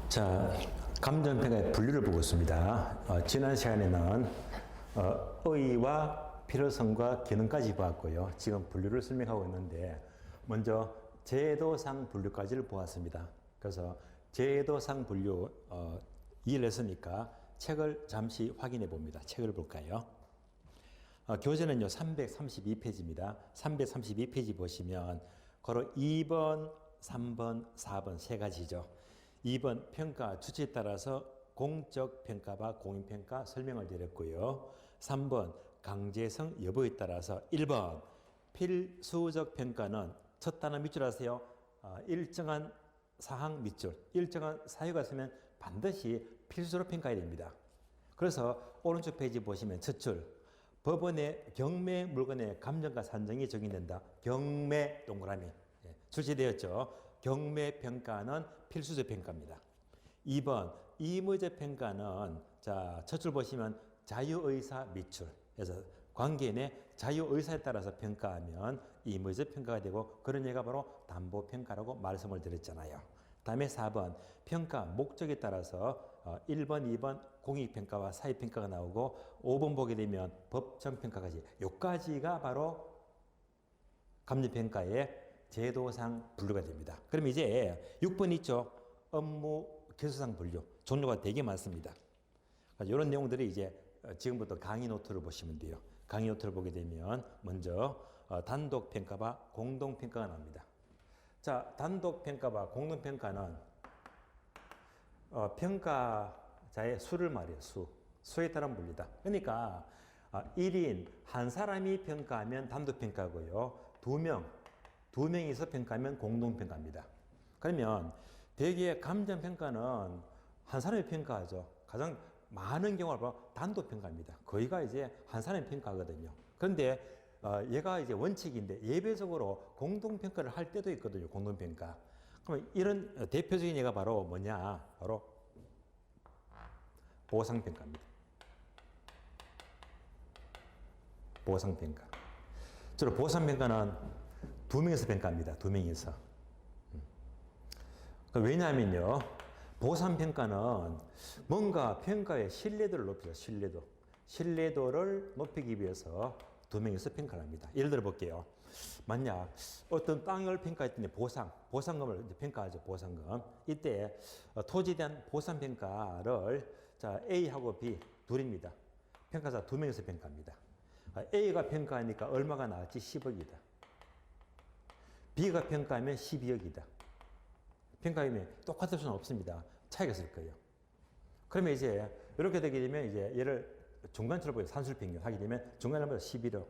자, 감정평가의 분류를 보고 있습니다. 지난 시간에는 의의와 필요성과 기능까지 보았고요. 지금 분류를 설명하고 있는데 먼저 제도상 분류까지를 보았습니다. 그래서 제도상 분류 이해를 했으니까 책을 잠시 확인해 봅니다. 책을 볼까요? 교재는요 332페이지입니다. 332페이지 보시면 바로 2번, 3번, 4번 세 가지죠. 2번 평가 주체에 따라서 공적 평가와 공인평가 설명을 드렸고요. 3번 강제성 여부에 따라서 1번 필수적 평가는 첫 단어 밑줄 아세요? 일정한 사항 밑줄, 일정한 사유가 있으면 반드시 필수로 평가해야 됩니다. 그래서 오른쪽 페이지 보시면 첫 줄 법원의 경매 물건의 감정가 산정이 적용된다. 경매 동그라미 출시되었죠. 경매 평가는 필수적 평가입니다. 2번 의무적 평가는 자, 첫 줄 보시면 자유의사 밑줄. 그래서 관계인의 자유의사에 따라서 평가하면 의무적 평가가 되고 그런 예가 바로 담보평가라고 말씀을 드렸잖아요. 다음에 4번 평가 목적에 따라서 1번, 2번 공익평가와 사회평가가 나오고 5번 보게 되면 법정평가까지 요까지가 바로 감정평가의 제도상 분류가 됩니다. 그럼 이제 6번 있죠. 업무 개수상 분류. 종류가 되게 많습니다. 이런 내용들이 이제 지금부터 강의 노트를 보시면 돼요. 강의 노트를 보게 되면 먼저 단독평가와 공동평가가 나옵니다. 자, 단독평가와 공동평가는 평가자의 수를 말해요. 수에 따른 분류다. 그러니까 1인 한 사람이 평가하면 단독평가고요. 두 명이서 평가하면 공동평가입니다. 그러면 대개 감정평가는 한 사람이 평가하죠. 가장 많은 경우가 바로 단독평가입니다. 거의가 이제 한 사람이 평가하거든요. 그런데 얘가 이제 원칙인데 예외적으로 공동평가를 할 때도 있거든요. 공동평가. 그럼 이런 대표적인 예가 바로 뭐냐? 바로 보상평가입니다. 보상평가. 주로 보상평가는 두 명이서 평가합니다. 두 명이서. 왜냐하면요. 보상평가는 뭔가 평가의 신뢰도를 높이죠. 신뢰도를 높이기 위해서 두 명이서 평가를 합니다. 예를 들어 볼게요. 만약 어떤 땅을 평가했더니 보상금을 이제 평가하죠. 보상금. 이때 토지에 대한 보상평가를 자, A하고 B 둘입니다. 평가자 두 명이서 평가합니다. A가 평가하니까 얼마가 나왔지? 10억이다. B가 평가하면 12억이다. 평가하면 똑같을 수는 없습니다. 차이가 있을 거예요. 그러면 이제 이렇게 되게 되면 이제 얘를 중간치를 보여 산술평균 하게 되면 중간을 보여 11억.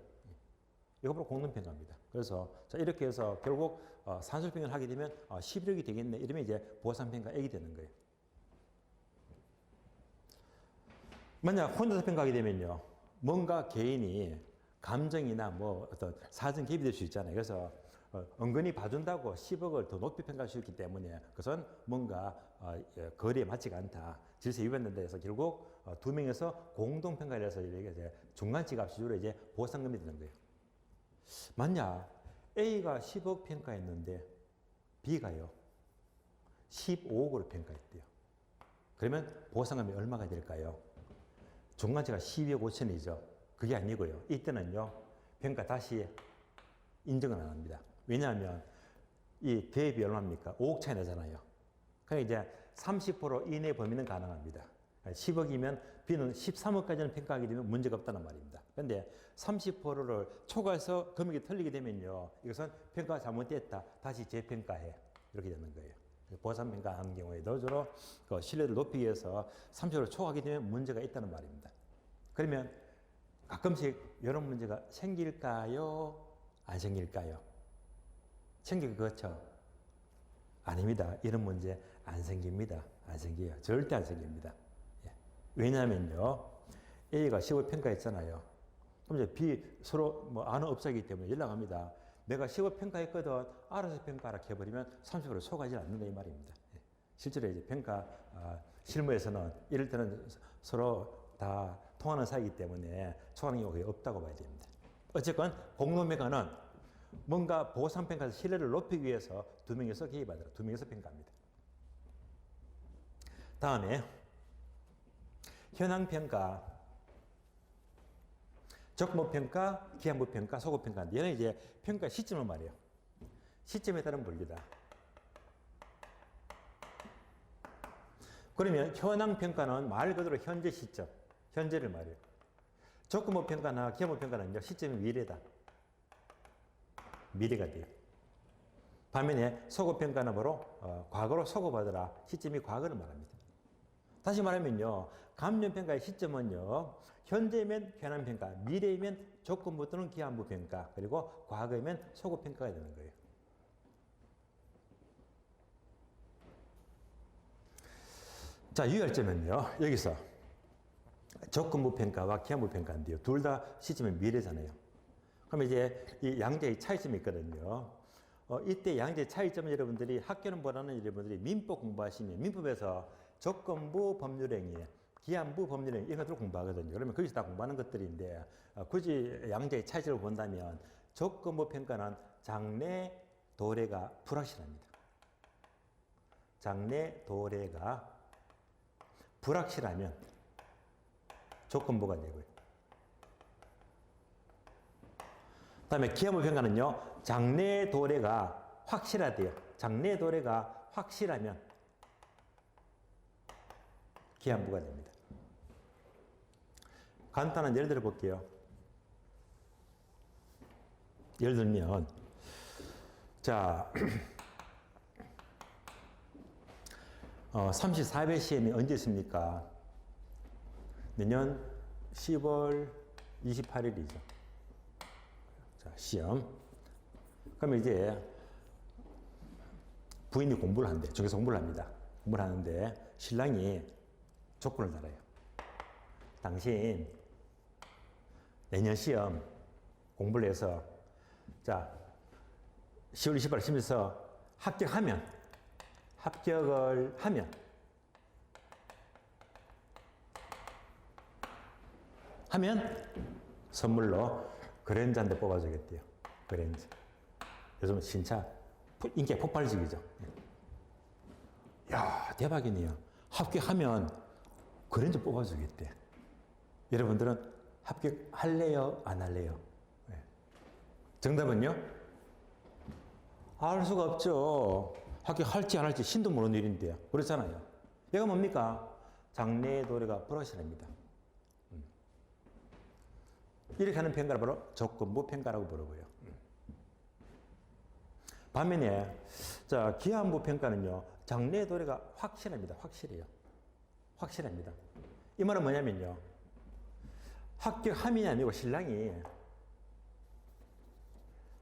이거 바로 공동평가입니다. 그래서 자, 이렇게 해서 결국 산술평균을 하게 되면 11억이 되겠네. 이러면 이제 보상평가 A이 되는 거예요. 만약 혼자서 평가하게 되면요. 뭔가 개인이 감정이나 뭐 어떤 사정 개입이 될 수 있잖아요. 그래서 은근히 봐준다고 10억을 더 높이 평가할 수 있기 때문에 그것은 뭔가 거리에 맞지가 않다. 질서 위반된다 해서 결국 두 명에서 공동평가를 해서 이제 중간치 값이 주로 이제 보상금이 되는 거예요. 만약 A가 10억 평가했는데 B가요 15억으로 평가했대요. 그러면 보상금이 얼마가 될까요? 중간치가 12억 5천이죠. 그게 아니고요. 이때는요, 평가 다시 인정을 안 합니다. 왜냐하면 이 대입이 얼마입니까? 5억 차이 나잖아요. 그러니까 이제 30% 이내 범위는 가능합니다. 10억이면 B는 13억까지는 평가하게 되면 문제가 없다는 말입니다. 그런데 30%를 초과해서 금액이 틀리게 되면요, 이것은 평가가 잘못됐다. 다시 재평가해. 이렇게 되는 거예요. 보상평가하는 경우에도 주로 그 신뢰를 높이기 위해서 30%를 초과하게 되면 문제가 있다는 말입니다. 그러면 가끔씩 이런 문제가 생길까요? 안 생길까요? 생길 것 같죠? 아닙니다. 이런 문제 안 생깁니다. 안 생겨요. 절대 안 생깁니다. 예. 왜냐하면요. A가 10억 평가했잖아요. 그럼 이제 B 서로 뭐 아는 업자이기 때문에 연락합니다. 내가 10억 평가했거든. 알아서 평가하라 해버리면 30%를 초과하지 않는다 이 말입니다. 예. 실제로 이제 평가 실무에서는 이럴 때는 서로 다 통하는 사이이기 때문에 초과하는 경우가 거의 없다고 봐야 됩니다. 어쨌건 공동평가는 뭔가 보상평가에서 신뢰를 높이기 위해서 두 명이서 개입하더라. 두 명이서 평가합니다. 다음에 현황평가, 적모평가, 기한부평가, 소급평가인데 얘는 이제 평가 시점을 말해요. 시점에 따른 분류다. 그러면 현황평가는 말 그대로 현재 시점, 현재를 말해요. 적모평가나 기한부평가는 시점이 미래다. 미래가 돼요. 반면에 소급평가는 바로 과거로 소급하더라. 시점이 과거를 말합니다. 다시 말하면요. 감정평가의 시점은요. 현재면 현황평가, 미래면 조건부 또는 기한부평가, 그리고 과거면 소급평가가 되는 거예요. 자, 유의할 점은요. 여기서 조건부평가와 기한부평가인데요. 둘 다 시점이 미래잖아요. 그럼 이제 이 양자의 차이점이 있거든요. 이때 양자의 차이점은 여러분들이 학교는 보라는 여러분들이 민법 공부하시면 민법에서 조건부 법률행위, 기한부 법률행위 이런 것들을 공부하거든요. 그러면 거기서 다 공부하는 것들인데 굳이 양자의 차이점을 본다면 조건부 평가는 장래 도래가 불확실합니다. 장래 도래가 불확실하면 조건부가 되고요. 그다음에 기한부 평가는요. 장래 도래가 확실하대요. 장래 도래가 확실하면 기한부가 됩니다. 간단한 예를 들어 볼게요. 예를 들면 자 34회 시험이 언제 있습니까? 내년 10월 28일이죠. 자, 시험. 그러면 이제 부인이 공부를 하는데, 중에서 공부를 합니다. 공부를 하는데 신랑이 조건을 달아요. 당신 내년 시험 공부를 해서 자 10월 28일 시험에서 합격을 하면 선물로 그랜저 한 대 뽑아주겠대요. 그랜저. 요즘 진짜 인기가 폭발적이죠. 야, 대박이네요. 합격하면 그랜저 뽑아주겠대. 여러분들은 합격할래요? 안 할래요? 네. 정답은요? 알 수가 없죠. 합격할지 안 할지 신도 모르는 일인데요. 그렇잖아요. 얘가 뭡니까? 장래 도래가 불확실합니다. 이렇게 하는 평가를 바로 조건부 평가라고 부르고요. 반면에 자 기한부 평가는요. 장래 도래가 확실합니다. 확실해요. 확실합니다. 이 말은 뭐냐면요. 합격함이 아니고 신랑이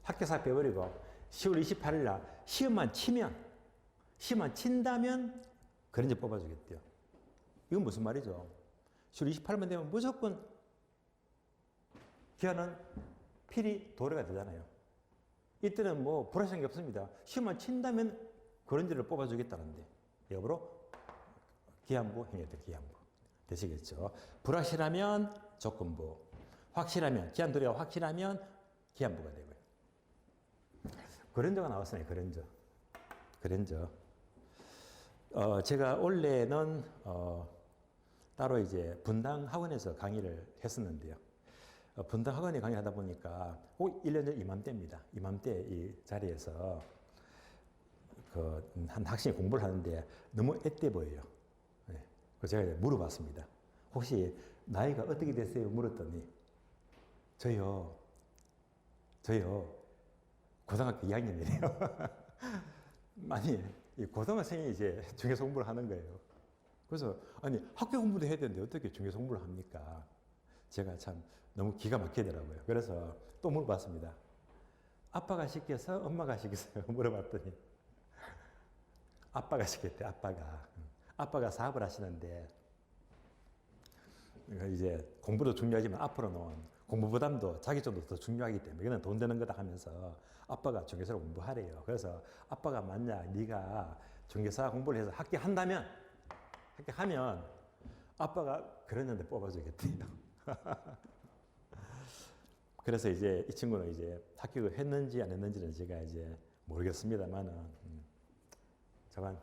합격사 빼버리고 10월 28일 날 시험만 친다면 그런지 뽑아주겠대요. 이건 무슨 말이죠? 10월 28일만 되면 무조건 기한은 필히 도래가 되잖아요. 이때는 뭐 불확실한 게 없습니다. 시험만 친다면 그런지를 뽑아주겠다는데 여러분 기한부 행위들 기한부 되시겠죠? 불확실하면 조건부, 확실하면 기한 도래가 확실하면 기한부가 되고요. 그랜저가 나왔어요. 그랜저. 제가 원래는 따로 이제 분당 학원에서 강의를 했었는데요. 분당 학원에 강의하다 보니까 꼭 1년 전 이맘때입니다. 이맘때 이 자리에서 한 학생이 공부를 하는데 너무 앳돼 보여요. 네. 그래서 제가 물어봤습니다. 혹시 나이가 어떻게 되세요? 물었더니 저요 고등학교 2학년이래요. 아니 고등학생이 이제 중개사 공부를 하는 거예요. 그래서 아니 학교 공부도 해야 되는데 어떻게 중개사 공부를 합니까? 제가 참 너무 기가 막히더라고요. 그래서 또 물어봤습니다. 아빠가 시켜서 엄마가 시켰어요? 물어봤더니 아빠가 시켰대. 아빠가 사업을 하시는데 이제 공부도 중요하지만 앞으로는 공부 부담도 자기 쪽도 더 중요하기 때문에 이거는 돈 되는 거다 하면서 아빠가 중개사를 공부하래요. 그래서 아빠가 만약 네가 중개사 공부를 해서 합격하면 아빠가 그랬는데 뽑아주겠대요. 그래서 이제 이 친구는 이제 합격을 했는지 안 했는지는 제가 이제 모르겠습니다만은 저만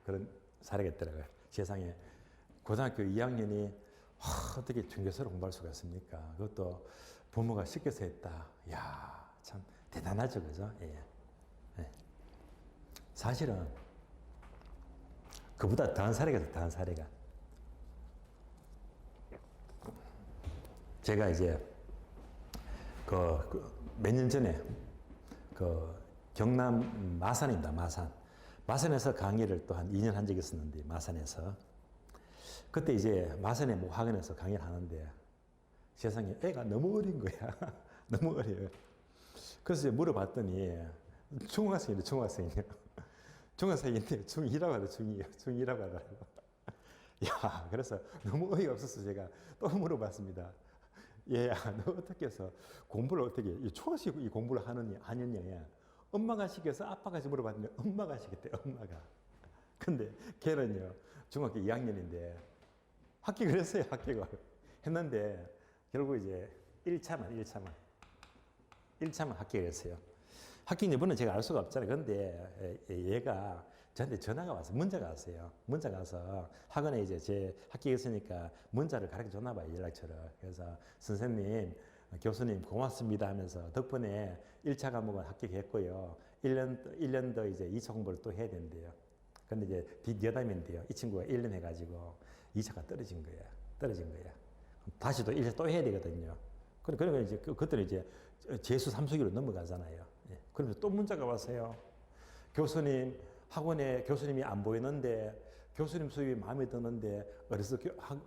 그런 사례가 있더라고요. 세상에 고등학교 2학년이 어떻게 중개서를 공부할 수가 있습니까? 그것도 부모가 시켜서 했다. 이야, 참 대단하죠, 그죠? 예. 예. 사실은 그보다 더한 사례가 있어요, 더한 사례가. 제가 이제 몇 년 전에 경남 마산입니다, 마산. 마산에서 강의를 또 한 2년 한 적이 있었는데, 마산에서. 그때 이제 마산의 모 학원에서 강의를 하는데 세상에 애가 너무 어린 거야. 너무 어려요. 그래서 이제 물어봤더니 중학생이래, 중학생이요. 중학생인데 중2라고 하더라고요, 중2요. 중2라고 하더라고요. 야, 그래서 너무 어이가 없어서 제가 또 물어봤습니다. 얘야, 너 어떻게 해서 공부를 어떻게, 초등학생 이 공부를 하느냐. 엄마가 시켜서 아빠가 물어봤는데 엄마가 시켰대, 엄마가. 근데 걔는요, 중학교 2학년인데 합격을 했어요, 합격을. 했는데 결국 이제 1차만 합격을 했어요. 합격 여부는 제가 알 수가 없잖아요. 근데 얘가 저한테 전화가 왔어요. 문자가 왔어요. 문자가 와서 학원에 이제 제 합격했으니까 문자를 가르쳐 줬나 봐요, 연락처를. 그래서 선생님, 교수님 고맙습니다 하면서 덕분에 1차 과목은 합격했고요. 1년 더 이제 2차 공부를 또 해야 된대요. 근데 이제 뒷여담인데요. 이 친구가 1년 해가지고 2차가 떨어진 거야. 다시 또 1차 또 해야 되거든요. 그러니까 이제 그때는 이제 재수 3수기로 넘어가잖아요. 예. 그러면서 또 문자가 왔어요. 교수님, 학원에 교수님이 안 보이는데 교수님 수업이 마음에 드는데 어디서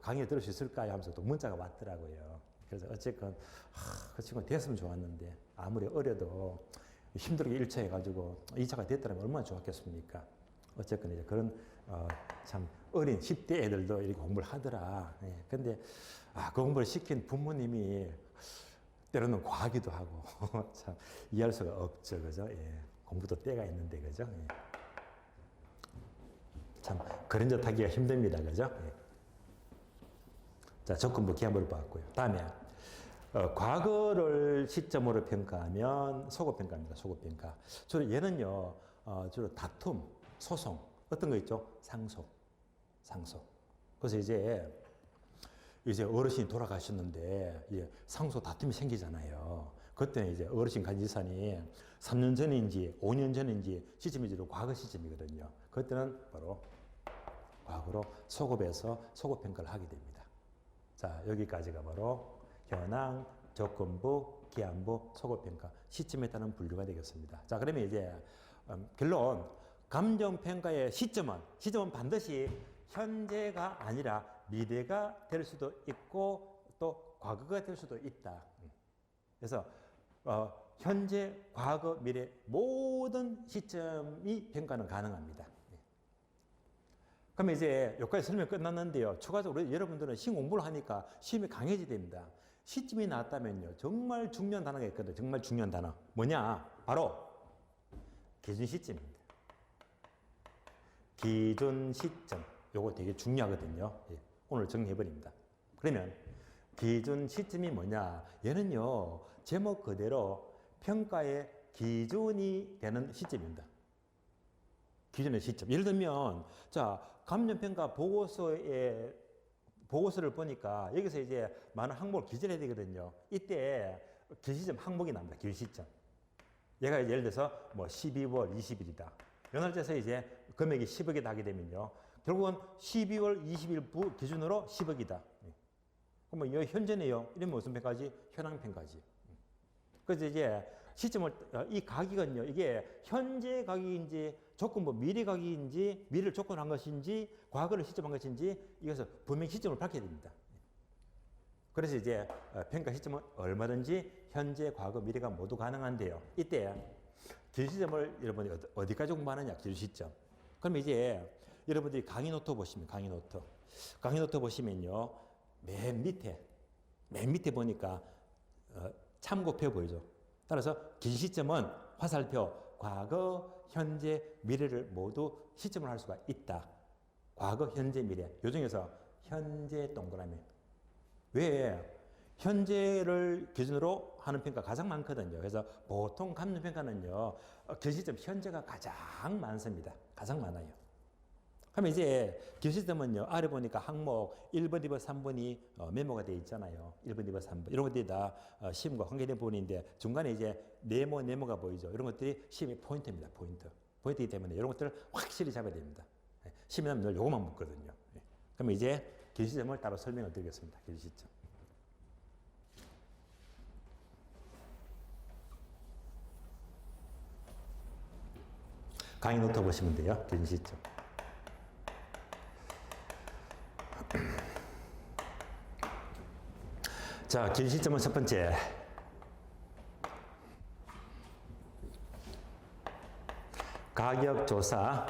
강의 들을 수 있을까요? 하면서 또 문자가 왔더라고요. 그래서 어쨌건 그 친구 됐으면 좋았는데 아무리 어려도 힘들게 1차 해가지고 2차가 됐더라면 얼마나 좋았겠습니까? 어쨌건 이제 그런 참 어린 10대 애들도 이렇게 공부를 하더라. 예. 근데 그 공부를 시킨 부모님이 때로는 과하기도 하고 참 이해할 수가 없죠, 그죠? 예. 공부도 때가 있는데, 그죠? 예. 참 그런 짓 하기가 힘듭니다, 그죠? 예. 자, 접근부 기한부를 봤고요. 다음에 과거를 시점으로 평가하면 소급평가입니다. 소급평가. 주로 얘는요, 주로 다툼, 소송, 어떤 거 있죠? 상속. 그래서 이제 어르신이 돌아가셨는데 상속 다툼이 생기잖아요. 그때는 이제 어르신 가진 재산이 3년 전인지 5년 전인지 시점인지도 과거 시점이거든요. 그때는 바로 과거로 소급해서 소급평가를 하게 됩니다. 자, 여기까지가 바로 현황, 조건부, 기한부, 소급평가, 시점에 따른 분류가 되겠습니다. 자, 그러면 이제 결론, 감정평가의 시점은 반드시 현재가 아니라 미래가 될 수도 있고 또 과거가 될 수도 있다. 그래서 현재, 과거, 미래 모든 시점이 평가는 가능합니다. 그러면 이제 여기까지 설명 끝났는데요. 추가적으로 여러분들은 시험 공부를 하니까 시험이 강해져야 됩니다. 시점이 나왔다면요. 정말 중요한 단어가 있거든요. 정말 중요한 단어. 뭐냐? 바로 기준 시점입니다. 기준 시점. 요거 되게 중요하거든요. 예, 오늘 정리해버립니다. 그러면 기준 시점이 뭐냐? 얘는요. 제목 그대로 평가의 기준이 되는 시점입니다. 기준의 시점. 예를 들면 자, 감정평가 보고서를 보니까 여기서 이제 많은 항목을 기재해야 되거든요. 이때 기시점 항목이 납니다. 기시점. 얘가 예를 들어서 뭐 12월 20일이다. 요 날짜에서 이제 금액이 10억이 나게 되면요. 결국은 12월 20일 기준으로 10억이다. 그러면 여기 현재네요. 이러면 무슨 평가지? 현황평가지. 그래서 이제 시점을, 이 가격은요, 이게 현재 가격인지 조건부 미래 가격인지 미래를 조건한 것인지 과거를 시점한 것인지 이것을 분명히 시점을 밝혀야 됩니다. 그래서 이제 평가 시점은 얼마든지 현재, 과거, 미래가 모두 가능한데요. 이때 기준시점을 여러분이 어디까지 공부하느냐, 기준시점. 그럼 이제 여러분들이 강의 노트 보시면, 강의 노트 보시면요, 맨 밑에 보니까 참고표 보이죠. 따라서 기준시점은 화살표, 과거, 현재, 미래를 모두 시점을 할 수가 있다. 과거, 현재, 미래. 요 중에서 현재 동그라미. 왜? 현재를 기준으로 하는 평가 가장 많거든요. 그래서 보통 감정평가는요, 기준시점 현재가 가장 많습니다. 가장 많아요. 그러면 이제 기시점은요, 아래 보니까 항목 1번, 2번, 3번이 메모가 되어 있잖아요. 1번, 2번, 3번. 이런 것들이 다 시험과 관계된 부분인데 중간에 이제 네모가 보이죠. 이런 것들이 시험의 포인트입니다. 포인트이기 때문에 이런 것들을 확실히 잡아야 됩니다. 시험에는 늘 요것만 묻거든요. 그러면 이제 기시점을 따로 설명을 드리겠습니다. 기시점. 강의 노트 보시면 돼요. 기시점. 자, 기시점은 첫 번째. 가격조사,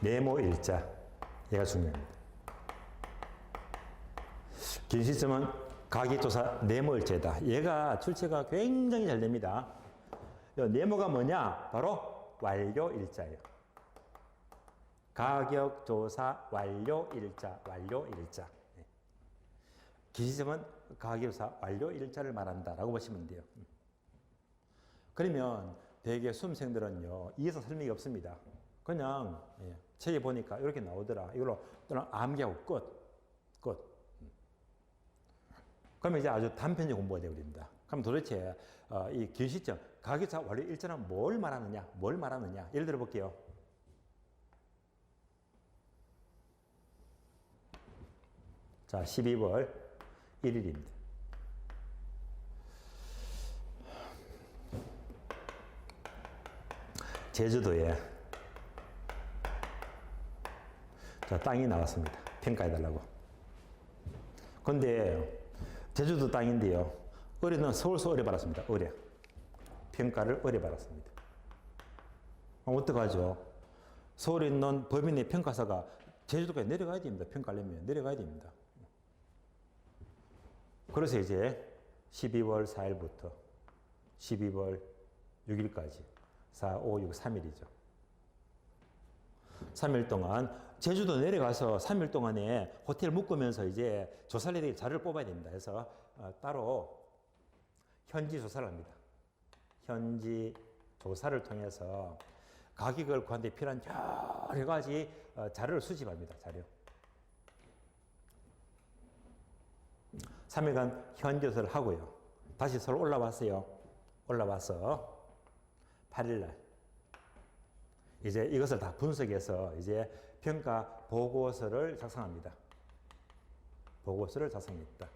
네모일자. 얘가 중요합니다. 기시점은 가격조사, 네모일자다. 얘가 출제가 굉장히 잘 됩니다. 네모가 뭐냐? 바로 완료일자예요. 가격조사, 완료일자. 기시점은 가격조사, 완료일자를 말한다라고 보시면 돼요. 그러면 대개 수험생들은요, 이해서 설명이 없습니다. 그냥 책에 보니까 이렇게 나오더라. 이걸로 또는 암기하고 끝. 그러면 이제 아주 단편적 공부가 되어버립니다. 그럼 도대체 이 기시점, 가격조사, 완료일자는 뭘 말하느냐? 예를 들어 볼게요. 자, 12월 1일입니다. 제주도에 자, 땅이 나왔습니다. 평가해달라고. 근데 제주도 땅인데요. 의뢰는 서울서 의뢰 받았습니다. 평가를 의뢰 받았습니다. 어떡하죠? 서울에 있는 법인의 평가사가 제주도까지 내려가야 됩니다. 평가하려면 내려가야 됩니다. 그래서 이제 12월 4일부터 12월 6일까지 4, 5, 6, 3일이죠. 3일 동안 제주도 내려가서 3일 동안에 호텔 묵으면서 이제 조사를 해야 자료를 뽑아야 됩니다. 그래서 따로 현지 조사를 합니다. 현지 조사를 통해서 가격을 구하는 데 필요한 여러 가지 자료를 수집합니다. 자료. 3일간 현지 조사를 하고요. 다시 서울 올라왔어요. 올라와서 8일날 이제 이것을 다 분석해서 이제 평가 보고서를 작성합니다. 보고서를 작성했다.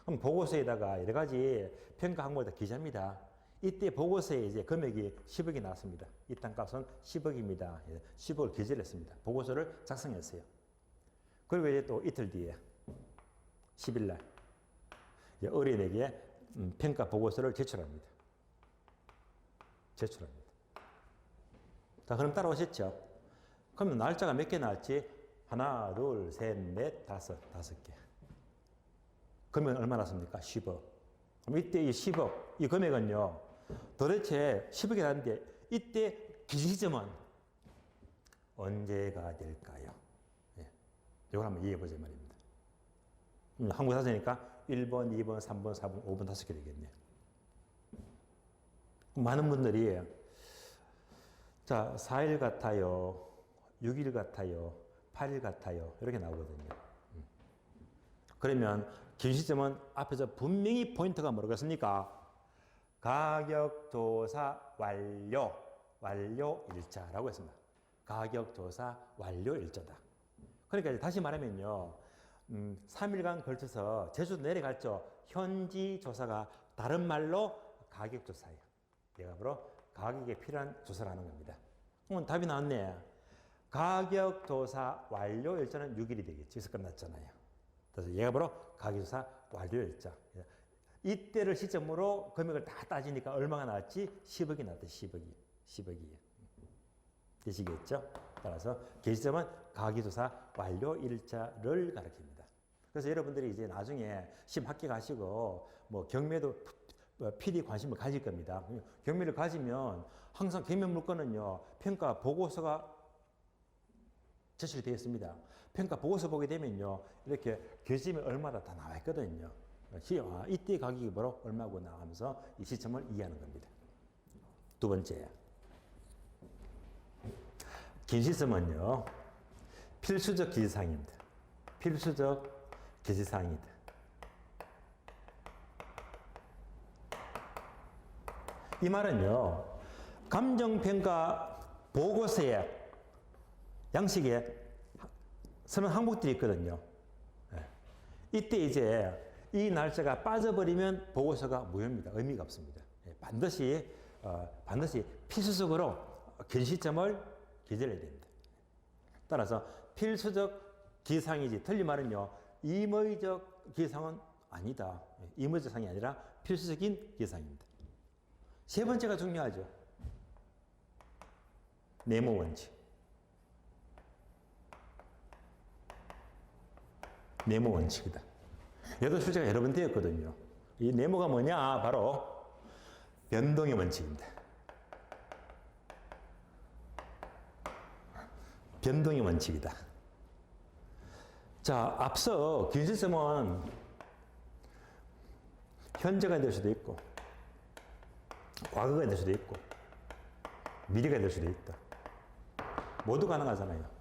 그럼 보고서에다가 여러 가지 평가 항목을 다 기재합니다. 이때 보고서에 이제 금액이 10억이 나왔습니다. 이 땅값은 10억입니다. 10억을 기재를 했습니다. 보고서를 작성했어요. 그리고 이제 또 이틀 뒤에 10일날 의뢰인에게 평가 보고서를 제출합니다. 자, 그럼 따라오셨죠? 그러면 날짜가 몇 개 나왔지? 하나, 둘, 셋, 넷, 다섯 개. 그러면 얼마 났습니까? 10억. 그럼 이때 이 10억, 이 금액은요, 도대체 10억이 나는데, 이때 기시점은 언제가 될까요? 이걸 한번 이해해보자 말입니다. 한국 사전이니까 1번, 2번, 3번, 4번, 5번, 5개 되겠네요. 많은 분들이 자, 4일 같아요, 6일 같아요, 8일 같아요 이렇게 나오거든요. 그러면 기시점은 앞에서 분명히 포인트가 뭐겠습니까? 가격조사 완료일자라고 했습니다. 가격조사 완료일자다. 그러니까 다시 말하면요, 3일간 걸쳐서 제주도 내려갔죠. 현지 조사가 다른 말로 가격조사예요. 내가 바로 가격에 필요한 조사를 하는 겁니다. 그럼 답이 나왔네. 가격조사 완료일자는 6일이 되겠지. 그래서 끝났잖아요. 그래서 얘가 바로 가격조사 완료일자. 이때를 시점으로 금액을 다 따지니까 얼마가 나왔지? 10억이 나왔대. 10억이. 되시겠죠? 따라서 기시점은 가격조사 완료일자를 가리킵니다. 그래서 여러분들이 이제 나중에 시험 합격하시고 뭐 경매도 필히 관심을 가질 겁니다. 경매를 가지면 항상 경매 물건은요, 평가 보고서가 제출되어 있습니다. 평가 보고서 보게 되면요, 이렇게 기시점이 얼마다 다 나와 있거든요. 이때 가격이 바로 얼마고 나가면서 이 시점을 이해하는 겁니다. 두 번째, 긴 시점은요, 필수적 기지사항입니다. 필수적 기지사항이다. 이 말은요, 감정평가 보고서에, 양식에 쓰는 항목들이 있거든요. 이때 이제 이 날짜가 빠져버리면 보고서가 무효입니다. 의미가 없습니다. 반드시 필수적으로 긴 시점을 기재해야 됩니다. 따라서 필수적 기상이지, 틀린 말은요, 임의적 기상은 아니다. 임의적 상이 아니라 필수적인 기상입니다. 세 번째가 중요하죠. 네모 원칙. 네모 원칙이다. 얘도 출제가 여러 번 되었거든요. 이 네모가 뭐냐? 바로 변동의 원칙입니다. 변동의 원칙이다. 자, 앞서 긴 시점은 현재가 될 수도 있고, 과거가 될 수도 있고, 미래가 될 수도 있다. 모두 가능하잖아요.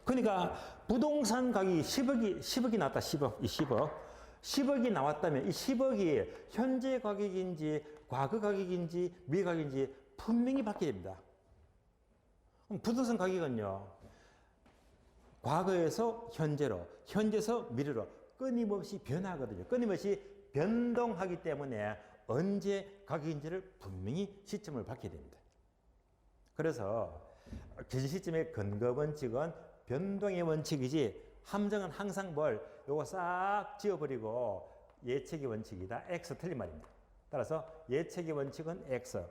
그러니까 부동산 가격이 10억이 나왔다. 10억. 이 10억이 나왔다면 이 10억이 현재 가격인지 과거 가격인지 미래 가격인지 분명히 바뀌어야 됩니다. 그럼 부동산 가격은요, 과거에서 현재로, 현재에서 미래로 끊임없이 변하거든요. 끊임없이 변동하기 때문에 언제 가격인지를 분명히 시점을 밝혀야 됩니다. 그래서 기준 시점의 근거 원칙은 변동의 원칙이지, 함정은 항상 요거 싹 지워버리고 예측의 원칙이다. X 틀린 말입니다. 따라서 예측의 원칙은 X.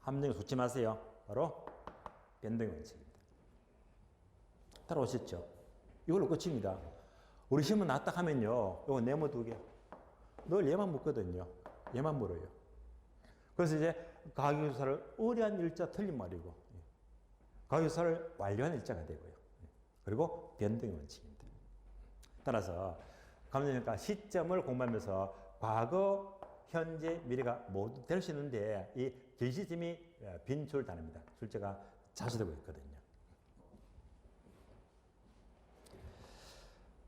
함정 속지 마세요. 바로 변동의 원칙입니다. 따라오셨죠? 이걸로 끝입니다. 우리 시험은 놨다 하면요, 요거 네모 2개. 늘 얘만 묻거든요. 얘만 물어요. 그래서 이제 가격조사를 의뢰한 일자 틀린 말이고, 가격조사를 완료한 일자가 되고요. 그리고 변동의 원칙입니다. 따라서 감정평가 시점을 공부하면서 과거, 현재, 미래가 모두 될 수 있는데 이 길시점이 빈출 단어입니다. 출제가 자주 되고 있거든요.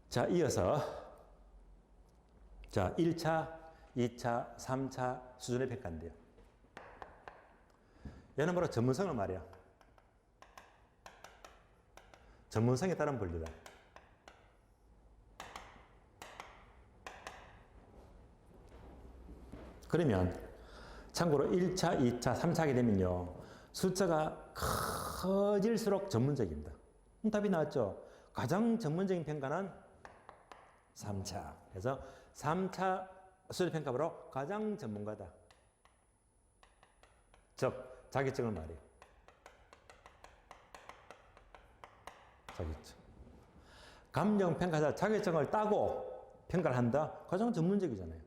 자, 이어서 1차, 2차, 3차 수준의 평가인데요. 얘는 바로 전문성을 말해요. 전문성에 따른 분류다. 그러면 참고로 1차, 2차, 3차 하게 되면요, 숫자가 커질수록 전문적입니다. 답이 나왔죠. 가장 전문적인 평가는 3차. 그래서 3차 수준평가로 가장 전문가다. 즉, 자격증을 말해요. 자격증. 감정평가사 자격증을 따고 평가를 한다? 가장 전문적이잖아요.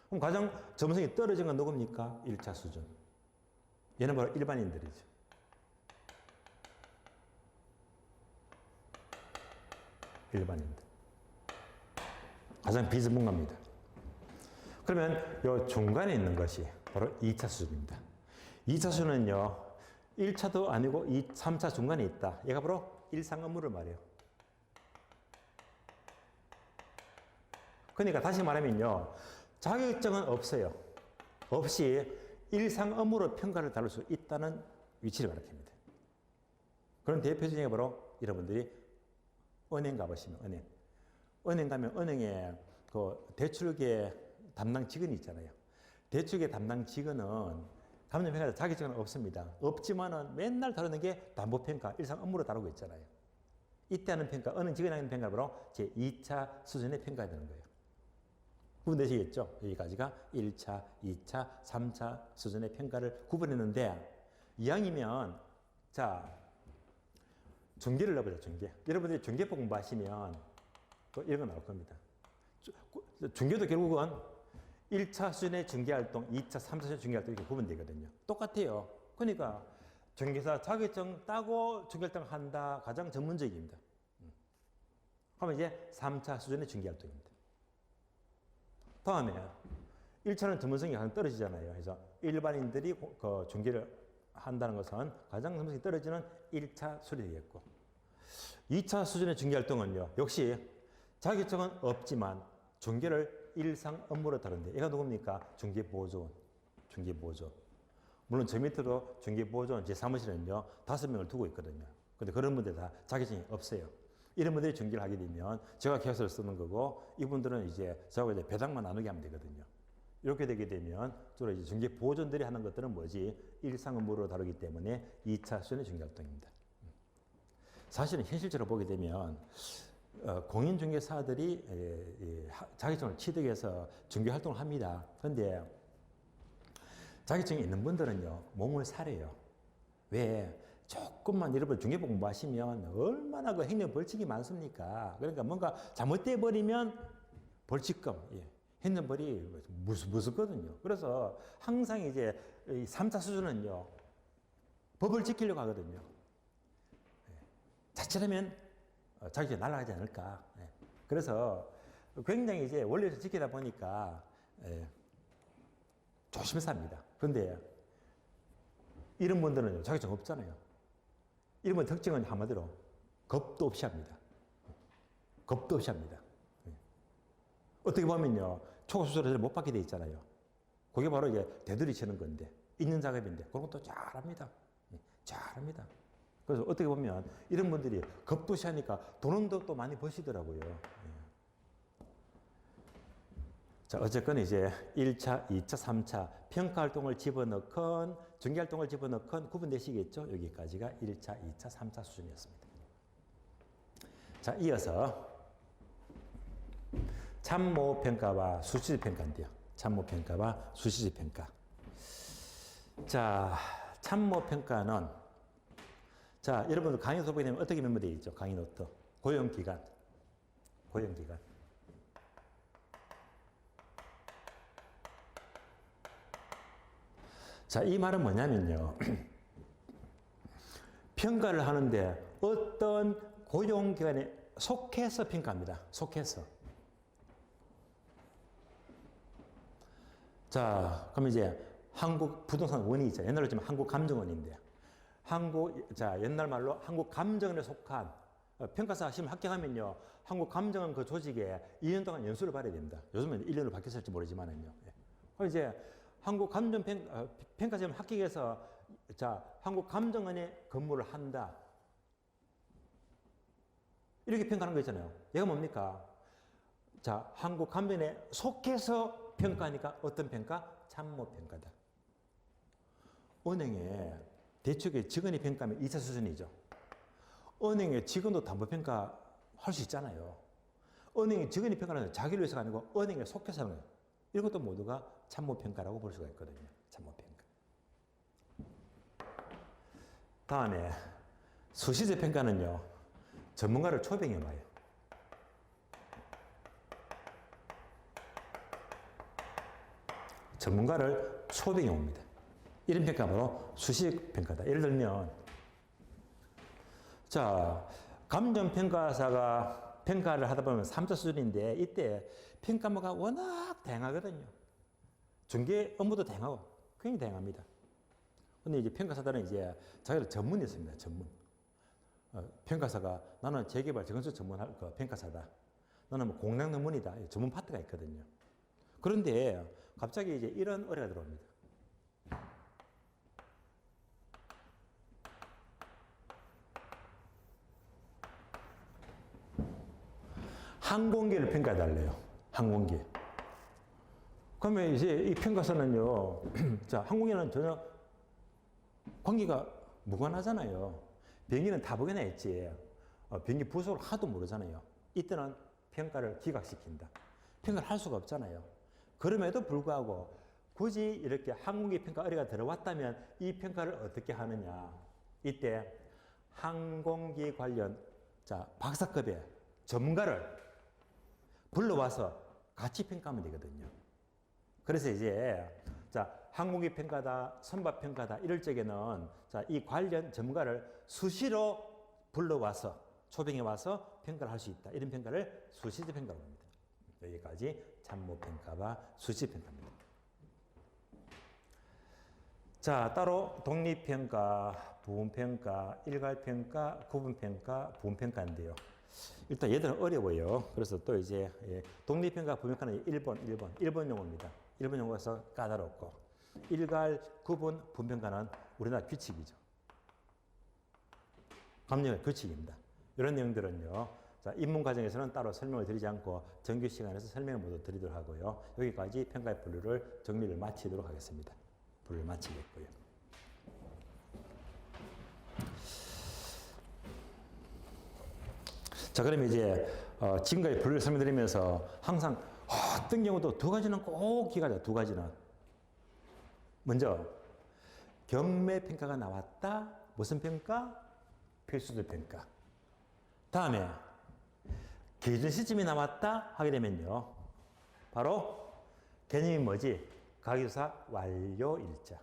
그럼 가장 전문성이 떨어진 건 누굽니까? 1차 수준. 얘는 바로 일반인들이죠. 일반인들. 가장 비전문가입니다. 그러면 이 중간에 있는 것이 바로 2차 수준입니다. 2차 수준은요, 1차도 아니고 3차 중간에 있다. 얘가 바로 일상 업무를 말해요. 그러니까 다시 말하면요, 자격증은 없어요. 없이 일상 업무로 평가를 다룰 수 있다는 위치를 가리킵니다. 그런 대표적인 게 바로 여러분들이 은행 가보시면, 은행 가면 은행에 그 대출계 담당 직원이 있잖아요. 대출계 담당 직원은 감정평가 자격증은 없습니다. 없지만은 맨날 다루는 게 담보평가, 일상 업무로 다루고 있잖아요. 이때 하는 평가, 은행 직원이 하는 평가가 바로 제 2차 수준의 평가가 되는 거예요. 구분되시겠죠? 여기까지가 1차, 2차, 3차 수준의 평가를 구분했는데, 이왕이면, 자, 중개를 넣어보자, 중개. 여러분들이 중개법 공부하시면 또 이런 거 나올 겁니다. 중개도 결국은 1차 수준의 중개활동, 2차, 3차 수준의 중개활동 이렇게 구분되거든요. 똑같아요. 그러니까 중개사 자격증 따고 중개활동 한다, 가장 전문적입니다. 그러면 이제 3차 수준의 중개활동입니다. 다음에 1차는 전문성이 가장 떨어지잖아요. 그래서 일반인들이 그 중개를 한다는 것은 가장 성적이 떨어지는 1차 수준이 되겠고 2차 수준의 중개활동은요. 역시 자격증은 없지만 중개를 일상 업무로 다룬대. 얘가 누굽니까? 중개보조원. 중개보조원. 물론 저 밑으로 중개보조원 제 사무실에는요. 5명을 두고 있거든요. 근데 그런 분들 다 자격증이 없어요. 이런 분들이 중개를 하게 되면 제가 계약서를 쓰는 거고 이분들은 이제 저하고 이제 배당만 나누게 하면 되거든요. 이렇게 되게 되면 주로 이제 중개보조원들이 하는 것들은 뭐지? 일상 업무로 다루기 때문에 2차 수준의 중개활동입니다. 사실은 현실적으로 보게 되면 공인중개사들이 자격증을 취득해서 중개활동을 합니다. 그런데 자격증이 있는 분들은요. 몸을 사려요. 왜? 조금만 여러분 중개법 공부하시면 얼마나 그 행정 벌칙이 많습니까? 그러니까 뭔가 잘못돼 버리면 벌칙금, 행정벌이 무섭거든요. 그래서 항상 이제 3차 수준은요. 법을 지키려고 하거든요. 자칫하면 자격증이 날아가지 않을까. 그래서 굉장히 이제 원리를 지키다 보니까 조심해서 합니다. 그런데 이런 분들은 자격증 없잖아요. 이런 분 특징은 한마디로 겁도 없이 합니다. 겁도 없이 합니다. 어떻게 보면요. 초과수술을 못 받게 돼 있잖아요. 그게 바로 이제 대들이 치는 건데 있는 작업인데 그런 것도 잘합니다. 잘합니다. 그래서 어떻게 보면 이런 분들이 겁도 없이 하니까 돈은 또 많이 버시더라고요. 자, 어쨌건 이제 1차, 2차, 3차 평가활동을 집어넣건 중개활동을 집어넣건 구분되시겠죠? 여기까지가 1차, 2차, 3차 수준이었습니다. 자, 이어서 참모평가와 수시평가인데요. 참모평가와 수시평가. 자, 참모평가는 자, 여러분들 강의 노트 보게 되면 어떻게 메모되어 있죠? 강의 노트. 고용기간. 고용기간. 자, 이 말은 뭐냐면요. 평가를 하는데 어떤 고용기관에 속해서 평가합니다. 속해서. 자, 그럼 이제 한국 부동산 원이 있죠. 옛날로 치면 한국감정원인데. 옛날 말로 한국감정원에 속한 평가사 시험 합격하면요. 한국감정원 그 조직에 2년 동안 연수를 받아야 됩니다. 요즘은 1년으로 바뀌었을지 모르지만은요. 그럼 이제 한국감정평가시험 합격해서 자, 한국감정원에 근무를 한다. 이렇게 평가하는 거 있잖아요. 얘가 뭡니까? 자, 한국감정원에 속해서 평가하니까 어떤 평가? 참모평가다. 은행에 대출의 직원이 평가하면 2차 수준이죠. 은행의 직원도 담보평가 할 수 있잖아요. 은행의 직원이 평가하는 자기를 위해서가 아니고 은행에 속해서 하는 거예요. 이것도 모두가 참모평가라고 볼 수가 있거든요. 참모평가. 다음에 수시제 평가는요. 전문가를 초빙해 봐요. 전문가를 초빙해 옵니다. 이런 평가가 바로 수시평가다. 예를 들면 자, 감정평가사가 평가를 하다 보면 3차 수준인데 이때 평가모가 워낙 다양하거든요. 중개 업무도 다양하고 굉장히 다양합니다. 근데 이제 평가사들은 이제 자기들 전문이 있습니다. 전문. 평가사가 나는 재개발 재건축 전문 평가사다. 나는 뭐 공량 전문이다. 전문 파트가 있거든요. 그런데 갑자기 이제 이런 의뢰가 들어옵니다. 항공기를 평가해달래요. 항공기. 그러면 이제 이 평가서는요, 자, 항공기는 전혀 관계가 무관하잖아요. 비행기는 타보기나 했지. 비행기 부속을 하도 모르잖아요. 이때는 평가를 기각시킨다. 평가를 할 수가 없잖아요. 그럼에도 불구하고 굳이 이렇게 항공기 평가 의뢰가 들어왔다면 이 평가를 어떻게 하느냐. 이때 항공기 관련 자 박사급의 전문가를 불러와서 같이 평가하면 되거든요. 그래서 이제 자 항공기 평가다, 선박 평가다 이럴 적에는 자 이 관련 전문가를 수시로 불러와서 초빙해 와서 평가를 할 수 있다. 이런 평가를 수시제 평가라고 합니다. 여기까지 참모 평가와 수시 평가입니다. 자, 따로 독립평가, 부분평가, 일괄평가, 구분평가, 부분평가인데요. 일단 얘들은 어려워요. 그래서 또 이제 독립평가, 부분평가는 일본 용어입니다. 일본 용어에서 까다롭고 일괄, 구분, 부분평가는 우리나라 규칙이죠. 감정의 규칙입니다. 이런 내용들은요. 자, 입문 과정에서는 따로 설명을 드리지 않고 정규 시간에서 설명을 모두 드리도록 하고요. 여기까지 평가의 분류를 정리를 마치도록 하겠습니다. 분류를 마치겠고요. 자, 그러면 이제 지금까지 분류를 설명드리면서 항상 어떤 경우도 두 가지는 꼭 기억하자. 두 가지는 먼저 경매 평가가 나왔다. 무슨 평가? 필수들 평가. 다음에 기준 시점이 나왔다 하게 되면요. 바로 개념이 뭐지? 가격조사 완료 일자.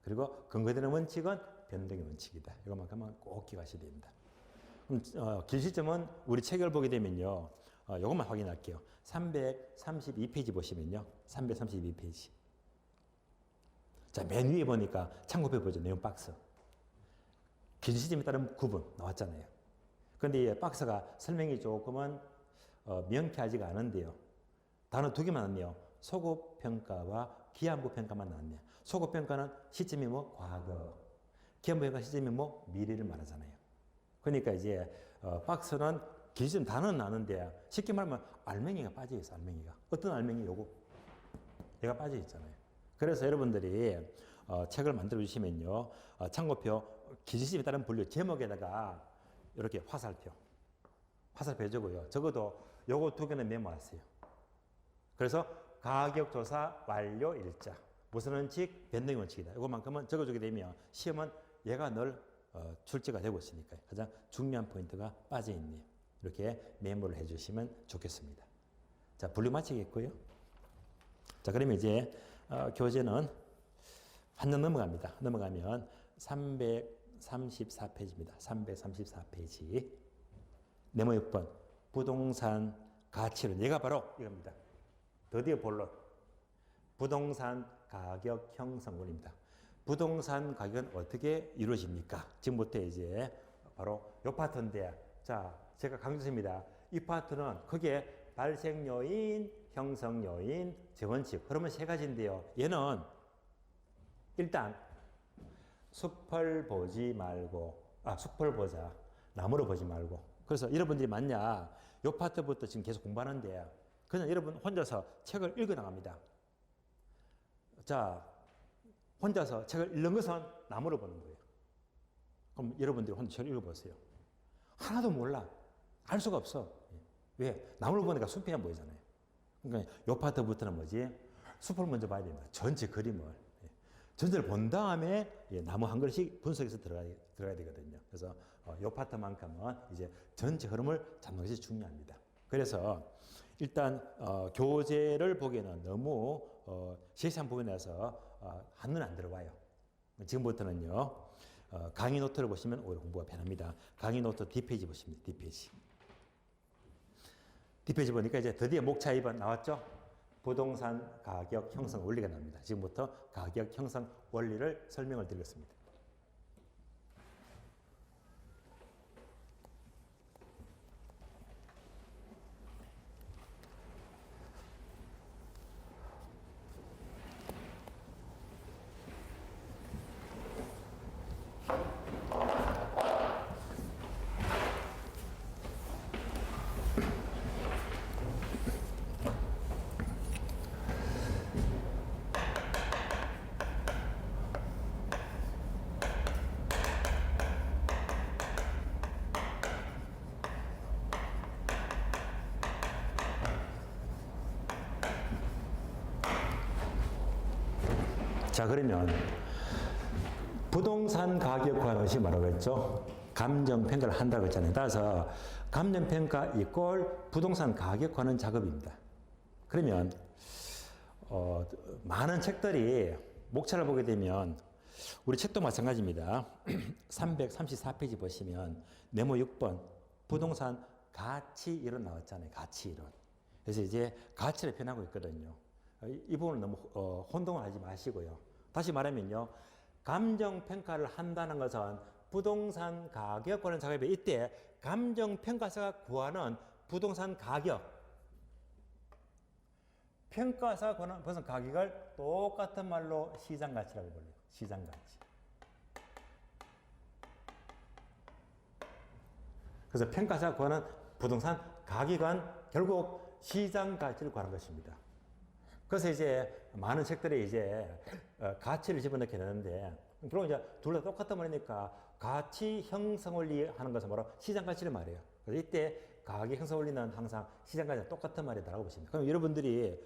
그리고 근거되는 원칙은 변동의 원칙이다. 이것만큼은 꼭 기억하셔야 됩니다. 그럼 기준 시점은 우리 책을 보게 되면요. 이것만 확인할게요. 332페이지 보시면요. 332페이지. 자, 맨 위에 보니까 참고표 보죠. 내용 박스. 기준 시점에 따른 구분 나왔잖아요. 그런데 이 박스가 설명이 조금은 명쾌하지가 않은데요. 단어 두 개만 나왔네요. 소급평가와 기한부평가만 나왔네요. 소급평가는 시점이 뭐 과거, 기한부평가 시점이 뭐 미래를 말하잖아요. 그러니까 이제 박스는 기준 단어는 나는데 쉽게 말하면 알맹이가 빠져 있어. 알맹이가 어떤 알맹이? 요거 얘가 빠져 있잖아요. 그래서 여러분들이 책을 만들어 주시면요. 참고표 기준 시점에 따른 분류 제목에다가 이렇게 화살표 해주고요. 적어도 요거 두 개는 메모하세요. 그래서 가격조사 완료 일자. 무슨 원칙? 변동의 원칙이다. 이것만큼은 적어주게 되면 시험은 얘가 늘 출제가 되고 있으니까 가장 중요한 포인트가 빠져있네요. 이렇게 메모를 해주시면 좋겠습니다. 자, 분류 마치겠고요. 자, 그러면 이제 교재는 한 장 넘어갑니다. 넘어가면 334페이지입니다. 334페이지. 네모 6번. 부동산 가치론. 얘가 바로 이겁니다. 드디어 본론. 부동산 가격 형성 원리입니다. 부동산 가격은 어떻게 이루어집니까? 지금부터 이제 바로 이 파트인데, 자, 제가 강조했습니다. 이 파트는 크게 발생 요인, 형성 요인, 재원칙. 그러면 세 가지인데요. 얘는 일단 숲을 보지 말고, 숲을 보자. 나무를 보지 말고. 그래서 여러분들이 만약 이 파트부터 지금 계속 공부하는데 그냥 여러분 혼자서 책을 읽어 나갑니다. 자, 혼자서 책을 읽는 것은 나무를 보는 거예요. 그럼 여러분들이 혼자 책을 읽어보세요. 하나도 몰라. 알 수가 없어. 왜? 나무를 보니까 숲이 안 보이잖아요. 그러니까 이 파트부터는 뭐지? 숲을 먼저 봐야 됩니다. 전체 그림을. 전체를 본 다음에 나무 한 그릇씩 분석해서 들어가야 되거든요. 그래서 이 파트만큼은 이제 전체 흐름을 잡는 것이 중요합니다. 그래서 일단 교재를 보기에는 너무 세세한 부분에서 한눈에 안 들어와요. 지금부터는요. 강의 노트를 보시면 오히려 공부가 편합니다. 강의 노트 뒷페이지 보시면 뒷페이지. 뒷페이지 보니까 이제 드디어 목차 2번 나왔죠? 부동산 가격 형성 원리가 나옵니다. 지금부터 가격 형성 원리를 설명을 드리겠습니다. 자, 그러면 부동산 가격화는 것이 뭐라고 했죠? 감정평가를 한다고 했잖아요. 따라서 감정평가 이꼴 부동산 가격화는 작업입니다. 그러면 많은 책들이 목차를 보게 되면 우리 책도 마찬가지입니다. 334페이지 보시면 네모 6번 부동산 가치 이론 나왔잖아요. 가치 이론. 그래서 이제 가치를 표현하고 있거든요. 이 부분은 너무 혼동을 하지 마시고요. 다시 말하면요. 감정 평가를 한다는 것은 부동산 가격 관련 작업에 이때 감정 평가사가 구하는 부동산 가격, 평가사가 구하는 부동산 가격을 똑같은 말로 시장 가치라고 불러요. 시장 가치. 그래서 평가사가 구하는 부동산 가격은 결국 시장 가치를 구하는 것입니다. 그래서 이제 많은 책들에 이제 가치를 집어넣게 되는데, 결국 이제 둘 다 똑같은 말이니까 가치 형성 원리 하는 것은 바로 시장 가치를 말해요. 그래서 이때 가격 형성 원리는 항상 시장 가치와 똑같은 말이다라고 보십니다. 그럼 여러분들이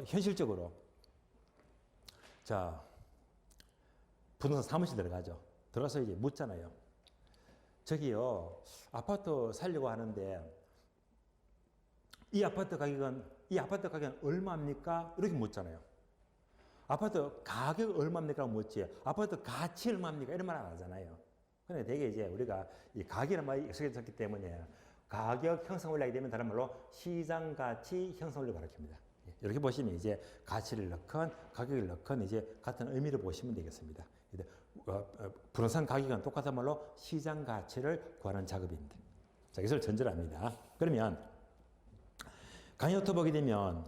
현실적으로 자 부동산 사무실 들어가죠. 들어가서 이제 묻잖아요. 저기요, 아파트 살려고 하는데 이 아파트 가격은 얼마입니까? 이렇게 묻잖아요. 아파트 가격 얼마입니까? 묻지. 아파트 가치 얼마입니까? 이런 말 안 하잖아요. 근데 되게 이제 우리가 이 가격이라는 말이 익숙해졌기 때문에 가격 형성 원리가 되면 다른 말로 시장 가치 형성 원리를 가르칩니다. 이렇게 보시면 이제 가치를 넣건 가격을 넣건 이제 같은 의미를 보시면 되겠습니다. 부동산 가격은 똑같은 말로 시장 가치를 구하는 작업입니다. 자, 이것을 전제합니다. 그러면 강의노트 보게 되면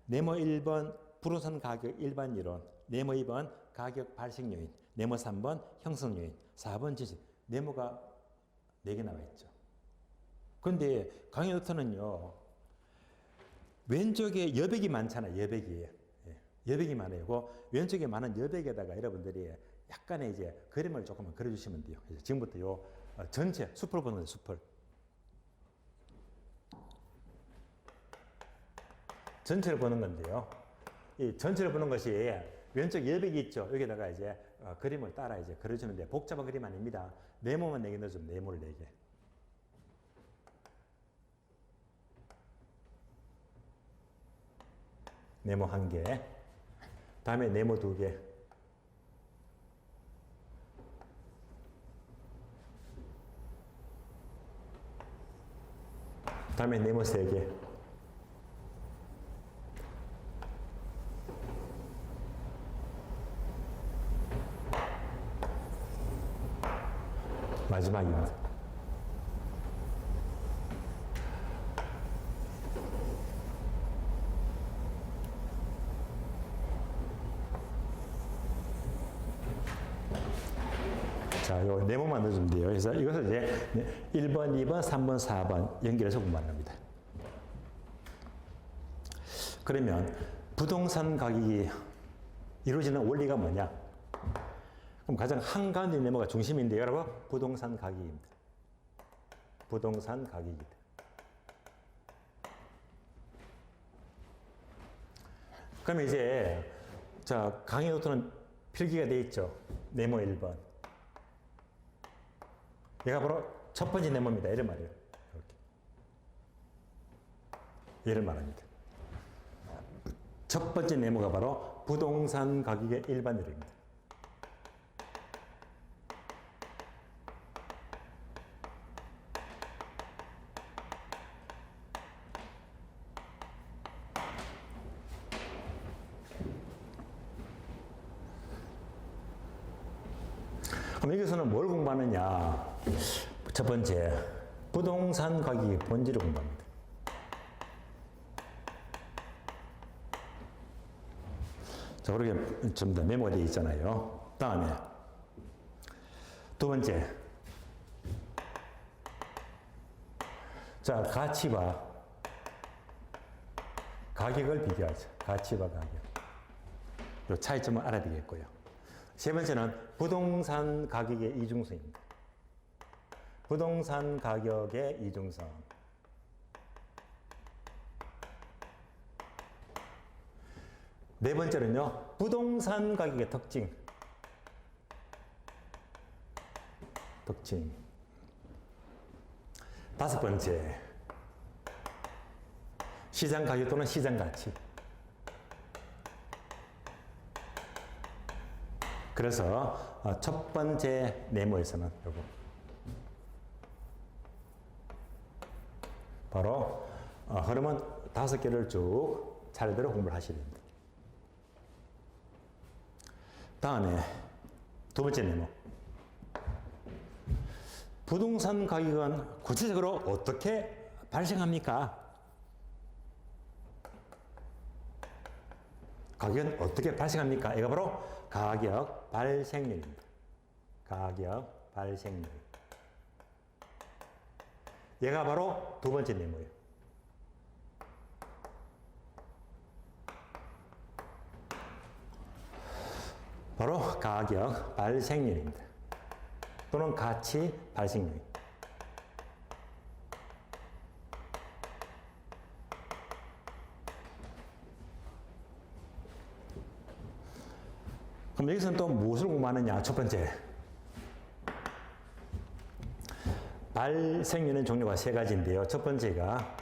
네모 1번 부동산 가격 일반 이론, 네모 2번 가격 발생 요인, 네모 3번 형성 요인, 4번 지식, 네모가 4개 나와 있죠. 그런데 강의노트는요, 왼쪽에 여백이 많잖아요. 여백이. 여백이 많아요. 그 왼쪽에 많은 여백에다가 여러분들이 약간의 이제 그림을 조금만 그려주시면 돼요. 지금부터 요 전체 숲을 보는 거예요. 숲을. 전체를 보는 건데요. 이 전체를 보는 것이 왼쪽 여백이 있죠. 여기다가 이제 그림을 따라 이제 그려주는데 복잡한 그림 아닙니다. 네모만 4개 넣어주면 네모를 4개. 네모 1개. 다음에 네모 2개. 다음에 네모 3개. 마지막입니다. 자, 요 네모만 넣어주면 돼요. 그래서 이것을 이제 1번, 2번, 3번, 4번 연결해서 공부하는 겁니다. 그러면 부동산 가격이 이루어지는 원리가 뭐냐? 그럼 가장 한가운데 네모가 중심인데요, 여러분. 부동산 가격입니다. 부동산 가격입니다. 그러면 이제 자, 강의 노트는 필기가 돼 있죠. 네모 1번. 얘가 바로 첫 번째 네모입니다. 이런 말이에요. 이렇게. 얘를 말합니다. 첫 번째 네모가 바로 부동산 가격의 일반 이론입니다. 그럼 여기서는 뭘 공부하느냐? 첫 번째, 부동산 가격의 본질을 공부합니다. 자, 그렇게 좀 더 메모가 되어 있잖아요. 다음에 두 번째, 자, 가치와 가격을 비교하죠. 가치와 가격. 이 차이점을 알아야 되겠고요. 세 번째는 부동산 가격의 이중성입니다. 부동산 가격의 이중성. 네 번째는요, 부동산 가격의 특징. 다섯 번째, 시장 가격 또는 시장 가치. 그래서 첫 번째 네모에서는 요거 바로 흐름은 5개를 쭉 차례대로 공부를 하셔야 됩니다. 다음에 두 번째 네모. 부동산 가격은 구체적으로 어떻게 발생합니까? 가격은 어떻게 발생합니까? 이거 바로 가격 발생률입니다. 가격 발생률. 얘가 바로 두 번째 네모예요. 바로 가격 발생률입니다. 또는 가치 발생률. 그럼 여기서는 또 무엇을 공부하느냐? 첫 번째, 발생률의 종류가 세 가지인데요. 첫 번째가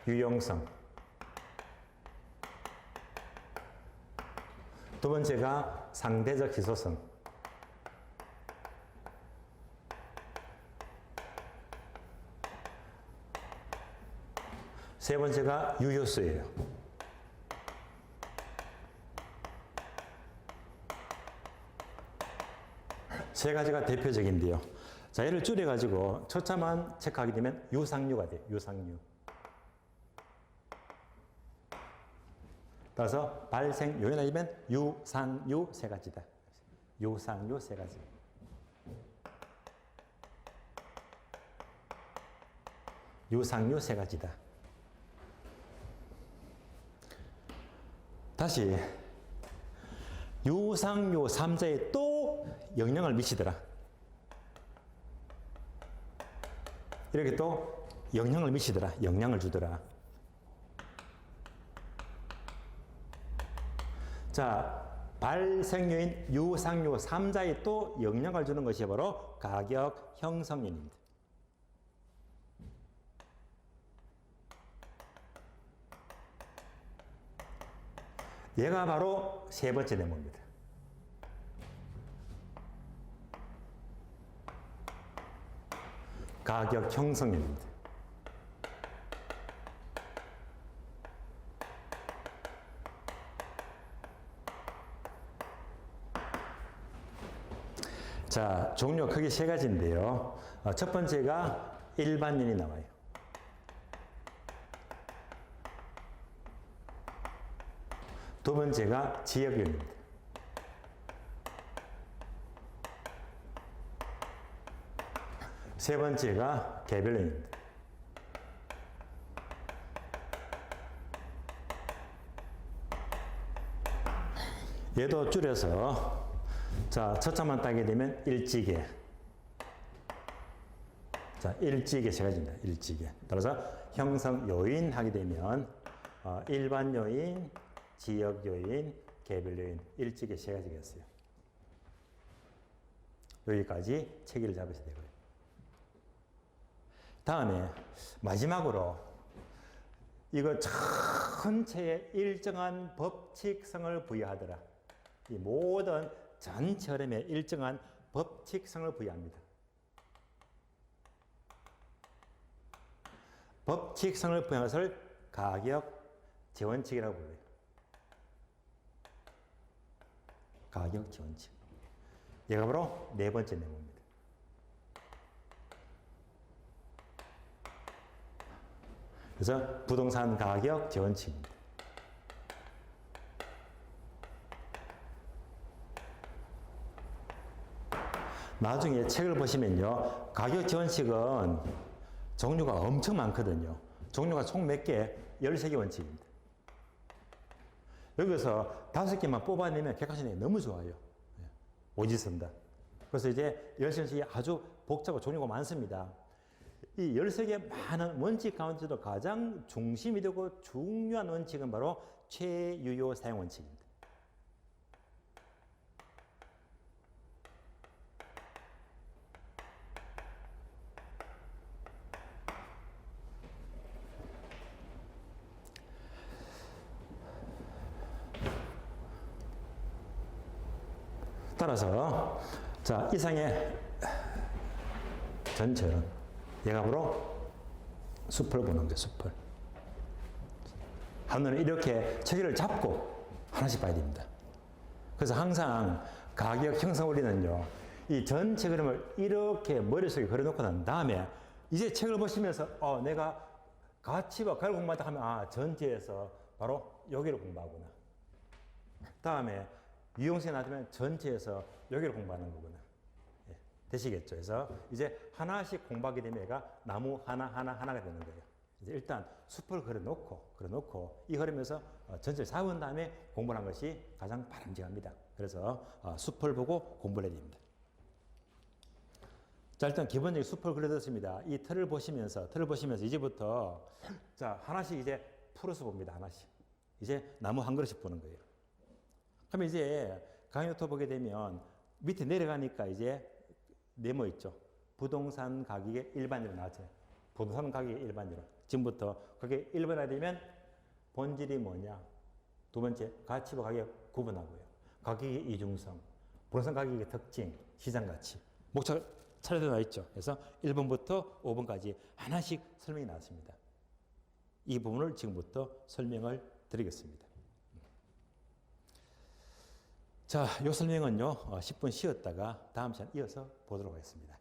유용성, 두 번째가 상대적 희소성, 세 번째가 유효수예요. 세 가지가 대표적인데요. 자, 얘를 줄여가지고 초차만 체크하게 되면 유상류가 돼요. 유상류. 따라서 발생 요인을 알면 유상류 세 가지다. 유상류 세 가지. 유상류 세 가지다. 다시 유상류 3자에 또 영향을 미치더라. 이렇게 또 영향을 미치더라. 영향을 주더라. 자, 발생요인 유상류 3자에 또 영향을 주는 것이 바로 가격 형성인입니다. 얘가 바로 세 번째 네모입니다. 가격 형성률입니다. 자, 종류 크게 세 가지인데요. 첫 번째가 일반인이 나와요. 두 번째가 지역인입니다. 세 번째가 개별인입니다. 얘도 줄여서 자, 첫자만 따게 되면 일지계. 자, 일지계 세 가지입니다. 일지계. 따라서 형성 요인 하게 되면 일반 요인, 지역 요인, 개별 요인, 일지계 세 가지가 있어요. 여기까지 체계를 잡으셔야 되고요. 다음에 마지막으로 이거 전체에 일정한 법칙성을 부여하더라. 이 모든 전체 흐름에 일정한 법칙성을 부여합니다. 법칙성을 부여한 것을 가격 재원칙이라고 불러요. 가격 재원칙. 얘가 바로 네 번째 네모입니다. 그래서 부동산 가격 재원칙입니다. 나중에 책을 보시면요, 가격 재원칙은 종류가 엄청 많거든요. 종류가 총 몇 개? 13개 원칙입니다. 여기서 5개만 뽑아내면 객관식이 너무 좋아요. 오지선다. 그래서 이제 13개씩 아주 복잡하고 종류가 많습니다. 이 13개 많은 원칙 가운데도 가장 중심이 되고 중요한 원칙은 바로 최유효 사용 원칙입니다. 따라서 자, 이상의 전체는 얘가 바로 숲을 보는 거예요. 숲을. 하늘은 이렇게 체계를 잡고 하나씩 봐야 됩니다. 그래서 항상 가격 형성 원리는요. 이 전체 그림을 이렇게 머릿속에 그려놓고 난 다음에 이제 책을 보시면서 내가 가치와 가격 공부한다 하면 전체에서 바로 여기를 공부하구나. 다음에 유용성이 나타나면 전체에서 여기를 공부하는 거구나. 예, 되시겠죠? 그래서 이제 하나씩 공부하게 되면 얘가 나무 하나가 되는 거예요. 이제 일단 숲을 그려놓고 이 흐름에서 전체를 사본 다음에 공부를 한 것이 가장 바람직합니다. 그래서 숲을 보고 공부를 해야 됩니다. 자, 일단 기본적인 숲을 그려뒀습니다. 이 틀을 보시면서 이제부터 자, 하나씩 이제 풀어서 봅니다. 하나씩. 이제 나무 한 그릇씩 보는 거예요. 그러면 이제 강의노트 보게 되면 밑에 내려가니까 이제 네모 있죠. 부동산 가격의 일반으로 나왔죠. 부동산 가격의 일반으로. 지금부터 그게 1번이 되면 본질이 뭐냐. 두 번째, 가치와 가격 구분하고요. 가격의 이중성, 부동산 가격의 특징, 시장 가치. 목차 차례대로 나와 있죠. 그래서 1번부터 5번까지 하나씩 설명이 나왔습니다. 이 부분을 지금부터 설명을 드리겠습니다. 자, 이 설명은요, 10분 쉬었다가 다음 시간 이어서 보도록 하겠습니다.